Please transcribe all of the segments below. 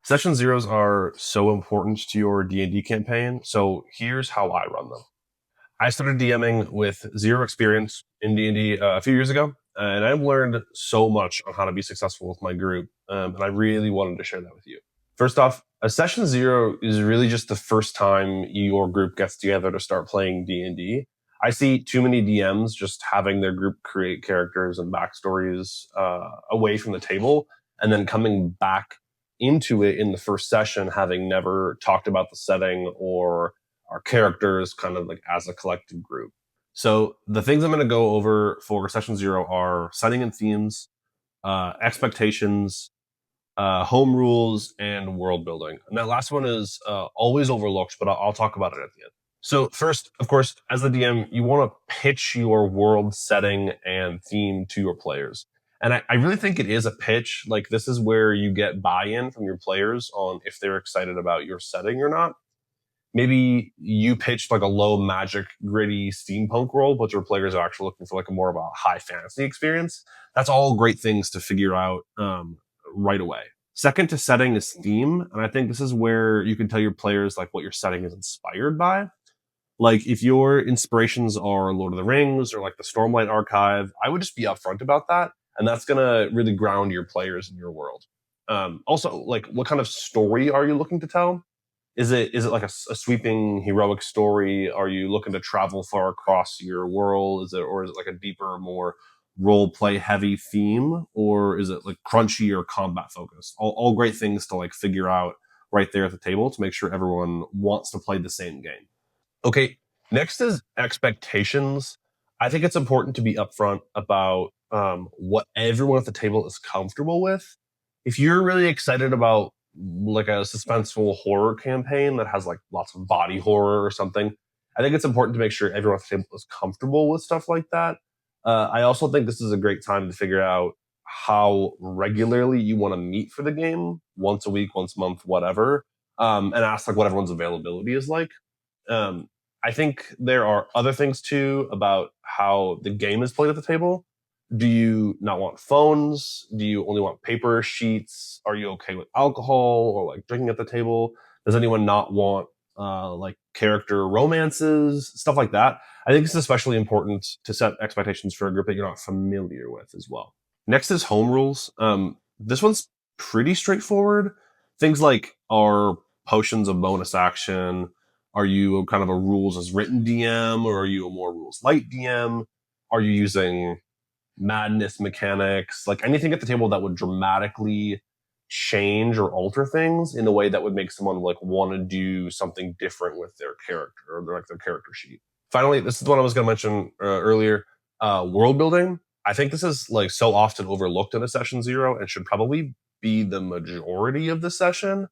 Session zeros are so important to your D&D campaign, so here's how I run them. I started DMing with zero experience in D&D a few years ago, and I've learned so much on how to be successful with my group, and I really wanted to share that with you. First off, a session zero is really just the first time your group gets together to start playing D&D. I see too many DMs just having their group create characters and backstories away from the table, and then coming back into it in the first session having never talked about the setting or our characters kind of like as a collective group. So the things I'm going to go over for session zero are setting and themes, expectations, home rules, and world building. And that last one is always overlooked, but I'll talk about it at the end. So first, of course, as the DM, you want to pitch your world setting and theme to your players. And I really think it is a pitch. Like, this is where you get buy-in from your players on if they're excited about your setting or not. Maybe you pitched like a low magic, gritty steampunk world, but your players are actually looking for like a more of a high fantasy experience. That's all great things to figure out right away. Second to setting is theme. And I think this is where you can tell your players like what your setting is inspired by. Like, if your inspirations are Lord of the Rings or like the Stormlight Archive, I would just be upfront about that. And that's going to really ground your players in your world. Also, like, what kind of story are you looking to tell? Is it like a sweeping heroic story? Are you looking to travel far across your world? Is it like a deeper, more role play heavy theme? Or is it like crunchy or combat focused? All great things to like figure out right there at the table to make sure everyone wants to play the same game. Okay, next is expectations. I think it's important to be upfront about what everyone at the table is comfortable with. If you're really excited about like a suspenseful horror campaign that has like lots of body horror or something, I think it's important to make sure everyone at the table is comfortable with stuff like that. I also think this is a great time to figure out how regularly you want to meet for the game, once a week, once a month, whatever, and ask like what everyone's availability is like. Um, I think there are other things too about how the game is played at the table. Do you not want phones? Do you only want paper sheets? Are you okay with alcohol or like drinking at the table? Does anyone not want like character romances, stuff like that? I think it's especially important to set expectations for a group that you're not familiar with as well. Next is home rules. This one's pretty straightforward. Things like are potions of bonus action? Are you kind of a rules as written DM, or are you a more rules light DM? Are you using madness mechanics? Like anything at the table that would dramatically change or alter things in a way that would make someone like want to do something different with their character or their character sheet. Finally, this is the one I was going to mention earlier. World building. I think this is like so often overlooked in a session zero and should probably be the majority of the session.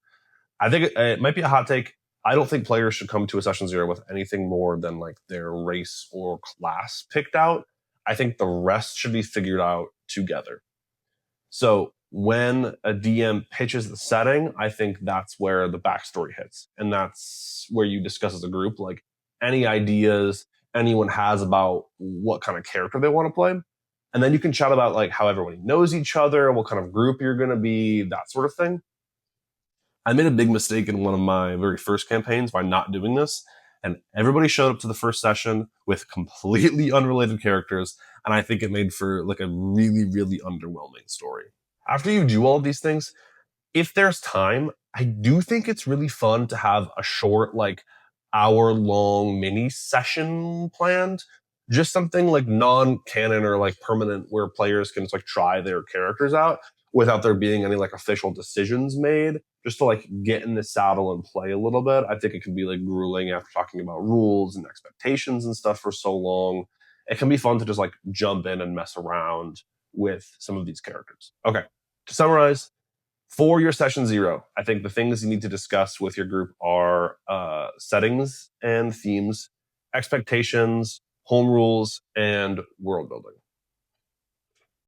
I think it might be a hot take. I don't think players should come to a session zero with anything more than like their race or class picked out. I think the rest should be figured out together. So when a DM pitches the setting, I think that's where the backstory hits. And that's where you discuss as a group, like any ideas anyone has about what kind of character they want to play. And then you can chat about like how everybody knows each other, what kind of group you're going to be, that sort of thing. I made a big mistake in one of my very first campaigns by not doing this. And everybody showed up to the first session with completely unrelated characters. And I think it made for like a really, really underwhelming story. After you do all of these things, if there's time, I do think it's really fun to have a short, like hour-long mini session planned. Just something like non-canon or like permanent where players can just like try their characters out without there being any like official decisions made, just to like get in the saddle and play a little bit. I think it can be like grueling after talking about rules and expectations and stuff for so long. It can be fun to just like jump in and mess around with some of these characters. Okay, to summarize, for your session zero, I think the things you need to discuss with your group are settings and themes, expectations, home rules, and world building.